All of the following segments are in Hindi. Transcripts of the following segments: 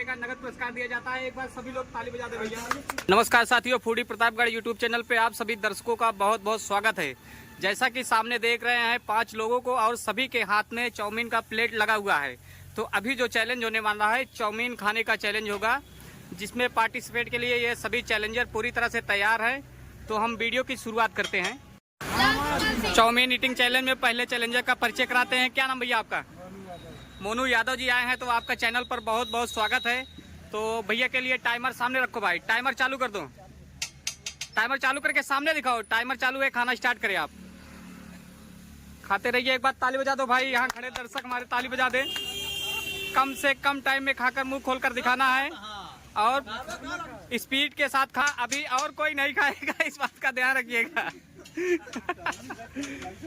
का नगद पुरस्कार दिया जाता है। एक बार सभी लोग ताली बजा दे भैया। नमस्कार साथियों, फूडी प्रतापगढ़ यूट्यूब चैनल पे आप सभी दर्शकों का बहुत बहुत स्वागत है। जैसा कि सामने देख रहे हैं 5 लोगों को और सभी के हाथ में चाउमीन का प्लेट लगा हुआ है। तो अभी जो चैलेंज होने वाला है चाउमीन खाने का चैलेंज होगा, जिसमें पार्टिसिपेट के लिए ये सभी चैलेंजर पूरी तरह से तैयार है। तो हम वीडियो की शुरुआत करते हैं। चाउमीन ईटिंग चैलेंज में पहले चैलेंजर का परिचय कराते हैं। क्या नाम भैया आपका? मोनू यादव जी आए हैं, तो आपका चैनल पर बहुत बहुत स्वागत है। तो भैया के लिए टाइमर सामने रखो भाई, टाइमर चालू कर दो। टाइमर चालू करके सामने दिखाओ, टाइमर चालू है, खाना स्टार्ट करें। आप खाते रहिए। एक बार ताली बजा दो भाई, यहाँ खड़े दर्शक हमारे ताली बजा दें। कम से कम टाइम में खाकर मुंह खोलकर दिखाना है और स्पीड के साथ खा। अभी और कोई नहीं खाएगा, इस बात का ध्यान रखिएगा।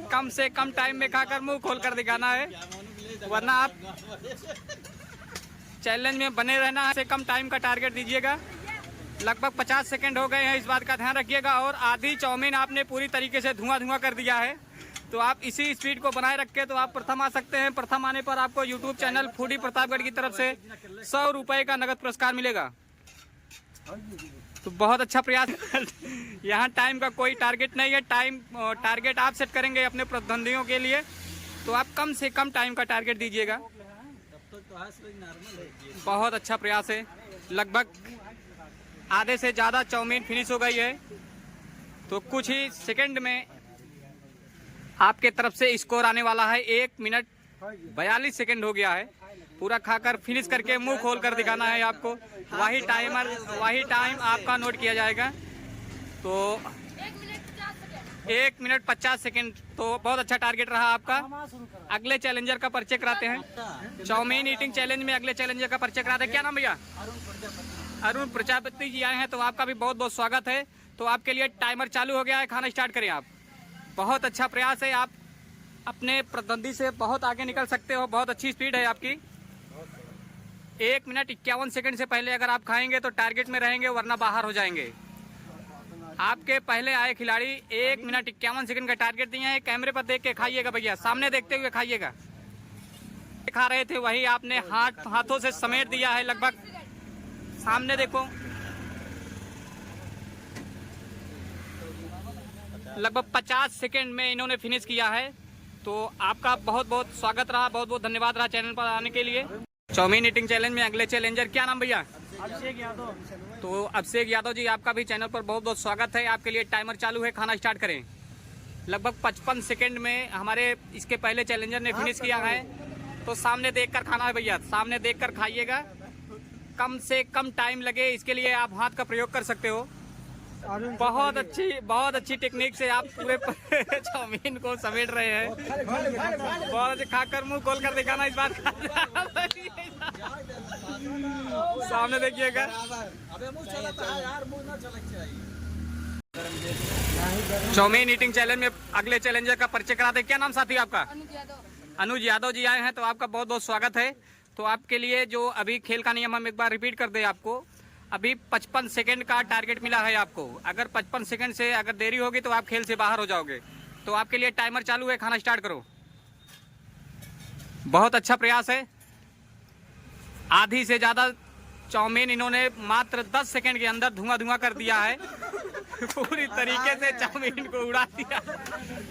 कम से कम टाइम में खाकर मुंह खोलकर दिखाना है, वरना आप चैलेंज में बने रहना है। से कम टाइम का टारगेट दीजिएगा। लगभग 50 सेकंड हो गए हैं, इस बात का ध्यान रखिएगा। और आधी चाउमीन आपने पूरी तरीके से धुआं कर दिया है। तो आप इसी स्पीड को बनाए रख के तो आप प्रथम आ सकते हैं। प्रथम आने पर आपको यूट्यूब चैनल फूडी प्रतापगढ़ की तरफ से 100 रुपए का नगद पुरस्कार मिलेगा। तो बहुत अच्छा प्रयास। यहाँ टाइम का कोई टारगेट नहीं है, टारगेट आप सेट करेंगे अपने प्रतिद्वंदियों के लिए। तो आप कम से कम टाइम का टारगेट दीजिएगा। बहुत अच्छा प्रयास है। लगभग आधे से ज़्यादा चाउमीन फिनिश हो गई है। तो कुछ ही सेकंड में आपके तरफ से स्कोर आने वाला है। 1 मिनट 42 सेकंड हो गया है। पूरा खाकर फिनिश करके मुंह खोल कर दिखाना है आपको। वही टाइम आपका नोट किया जाएगा। तो 1 मिनट 50 सेकंड तो बहुत अच्छा टारगेट रहा आपका। अगले चैलेंजर का परिचय कराते हैं। चाउमीन ईटिंग चैलेंज में अगले चैलेंजर का परिचय कराते हैं। क्या नाम भैया? अरुण प्रजापति जी आए हैं, तो आपका भी बहुत बहुत स्वागत है। तो आपके लिए टाइमर चालू हो गया है, खाना स्टार्ट करें आप। बहुत अच्छा प्रयास है, आप अपने प्रतिद्वंदी से बहुत आगे निकल सकते हो। बहुत अच्छी स्पीड है आपकी। 1 मिनट 51 सेकंड से पहले अगर आप खाएंगे तो टारगेट में रहेंगे, वरना बाहर हो जाएंगे। आपके पहले आए खिलाड़ी 1 मिनट 51 सेकंड का टारगेट दिए हैं। कैमरे पर देख के खाइएगा भैया, सामने देखते हुए खाइएगा। खा रहे थे वही आपने हाथों से समेट दिया है। लगभग सामने देखो, लगभग 50 सेकंड में इन्होंने फिनिश किया है। तो आपका बहुत बहुत स्वागत रहा, बहुत बहुत धन्यवाद रहा चैनल पर आने के लिए। चाउमीन ईटिंग चैलेंज में अगले चैलेंजर, क्या नाम भैया? अभिषेक यादव। तो अभिषेक यादव जी, आपका भी चैनल पर बहुत बहुत स्वागत है। आपके लिए टाइमर चालू है, खाना स्टार्ट करें। लगभग 55 सेकंड में हमारे इसके पहले चैलेंजर ने फिनिश किया है। तो सामने देखकर खाना है भैया, सामने देखकर खाइएगा। कम से कम टाइम लगे, इसके लिए आप हाथ का प्रयोग कर सकते हो। बहुत अच्छी टेक्निक से आप पूरे चाउमीन को समेट रहे हैं। बहुत अच्छे, खाकर मुंह खोल कर दिखाना इस बात का। सामने देखिएगा। चाउमीन ईटिंग चैलेंज में अगले चैलेंजर का परिचय कराते हैं। क्या नाम साथी आपका? अनुज यादव जी आए हैं, तो आपका बहुत बहुत स्वागत है। तो आपके लिए जो अभी खेल का नियम हम एक बार रिपीट कर दें आपको। अभी 55 सेकंड का टारगेट मिला है आपको। अगर 55 सेकंड से अगर देरी होगी तो आप खेल से बाहर हो जाओगे। तो आपके लिए टाइमर चालू है, खाना स्टार्ट करो। बहुत अच्छा प्रयास है। आधी से ज़्यादा चाउमीन इन्होंने मात्र 10 सेकंड के अंदर धुआं कर दिया है। पूरी तरीके से चाउमीन को उड़ा दिया,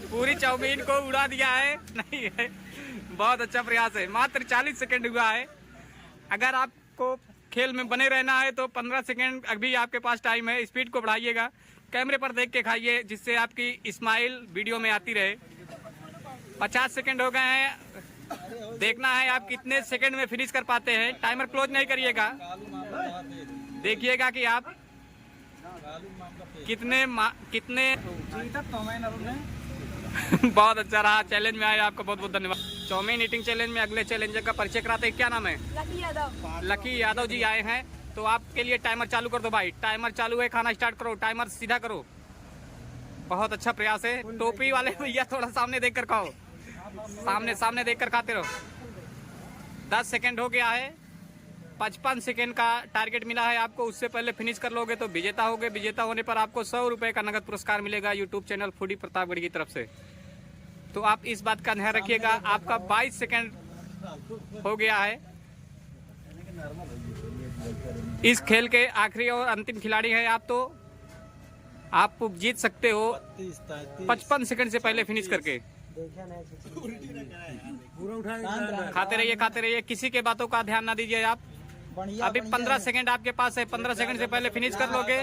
पूरी चाउमीन को उड़ा दिया है। नहीं है, बहुत अच्छा प्रयास है। मात्र 40 सेकंड हुआ है। अगर आपको खेल में बने रहना है तो 15 सेकंड अभी आपके पास टाइम है। स्पीड को बढ़ाइएगा, कैमरे पर देख के खाइए, जिससे आपकी स्माइल वीडियो में आती रहे। 50 सेकंड हो गए हैं। देखना है आप कितने सेकंड में फिनिश कर पाते हैं। टाइमर क्लोज नहीं करिएगा, देखिएगा कि आप कितने बहुत अच्छा रहा, चैलेंज में आए, आपका बहुत बहुत धन्यवाद। चाउमीन ईटिंग चैलेंज में अगले चैलेंजर का परिचय कराते हैं। क्या नाम है? लकी यादव जी आए हैं, तो आपके लिए टाइमर चालू कर दो भाई। टाइमर चालू है, खाना स्टार्ट करो, टाइमर सीधा करो। बहुत अच्छा प्रयास है। टोपी वाले भैया थोड़ा सामने देखकर खाओ, सामने देखकर खाते रहो। 10 सेकंड हो गया है। 55 सेकंड का टारगेट मिला है आपको। उससे पहले फिनिश कर लोगे तो विजेता होगे। विजेता होने पर आपको 100 रुपए का नगद पुरस्कार मिलेगा यूट्यूब चैनल फूडी प्रतापगढ़ की तरफ से। तो आप इस बात का ध्यान रखिएगा। आपका 22 सेकंड हो गया है। इस खेल के आखिरी और अंतिम खिलाड़ी हैं आप, तो आप जीत सकते हो 55 सेकंड से पहले फिनिश करके। खाते रहिए, किसी के बातों का ध्यान ना दीजिए आप। अभी 15 सेकंड आपके पास है, 15 सेकंड से पहले फिनिश कर लोगे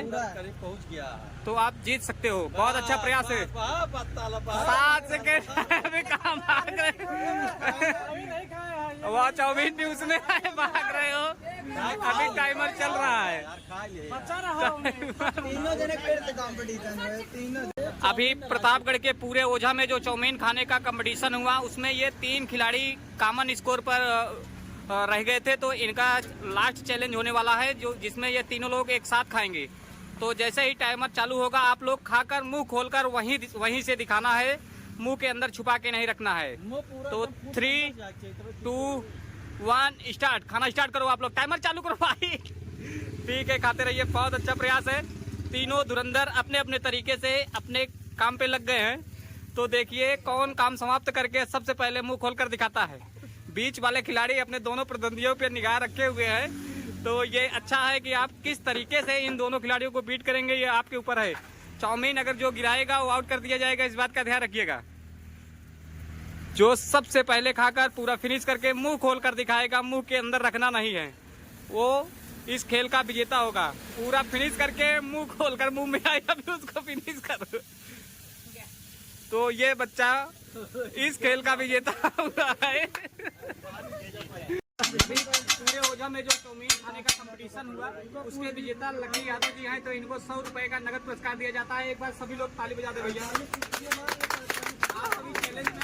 तो आप जीत सकते हो। बहुत अच्छा प्रयास है। 7 सेकंड अभी कहाँ भाग रहे हो? वह चाउमीन भी उसमें भाग रहे हो। अभी टाइमर चल रहा है। अभी प्रतापगढ़ के पूरे ओझा में जो चाउमीन खाने का कंपटीशन हुआ उसमें ये 3 खिलाड़ी कॉमन स्कोर पर रह गए थे, तो इनका लास्ट चैलेंज होने वाला है जो जिसमें ये तीनों लोग एक साथ खाएंगे। तो जैसे ही टाइमर चालू होगा आप लोग खाकर मुंह खोलकर वहीं से दिखाना है, मुंह के अंदर छुपा के नहीं रखना है। तो 3, 2, 1 स्टार्ट। खाना स्टार्ट करो आप लोग, टाइमर चालू करो भाई। ठीक है, खाते रहिए। बहुत अच्छा प्रयास है। तीनों धुरंधर अपने अपने तरीके से अपने काम पे लग गए हैं। तो देखिए कौन काम समाप्त करके सबसे पहले मुंह खोलकर दिखाता है। बीच वाले खिलाड़ी अपने दोनों प्रतिद्वंदियों पे निगाह रखे हुए हैं। तो ये अच्छा है कि आप किस तरीके से इन दोनों खिलाड़ियों को बीट करेंगे, ये आपके ऊपर है। चाउमीन अगर जो गिराएगा वो आउट कर दिया जाएगा, इस बात का ध्यान रखिएगा। जो सबसे पहले खाकर पूरा फिनिश करके मुंह खोलकर दिखाएगा, मुंह के अंदर रखना नहीं है, वो इस खेल का विजेता होगा। पूरा फिनिश करके मुंह खोलकर मुंह में आएगा भी उसको फिनिश कर। तो ये बच्चा इस खेल का विजेता हुआ है। पूरे ओझा में जो चाउमीन खाने का कंपटीशन हुआ उसके विजेता लकी यादव जी हैं, तो इनको 100 रुपए का नगद पुरस्कार दिया जाता है। एक बार सभी लोग ताली बजा दे भैया। आप सभी चैलेंज में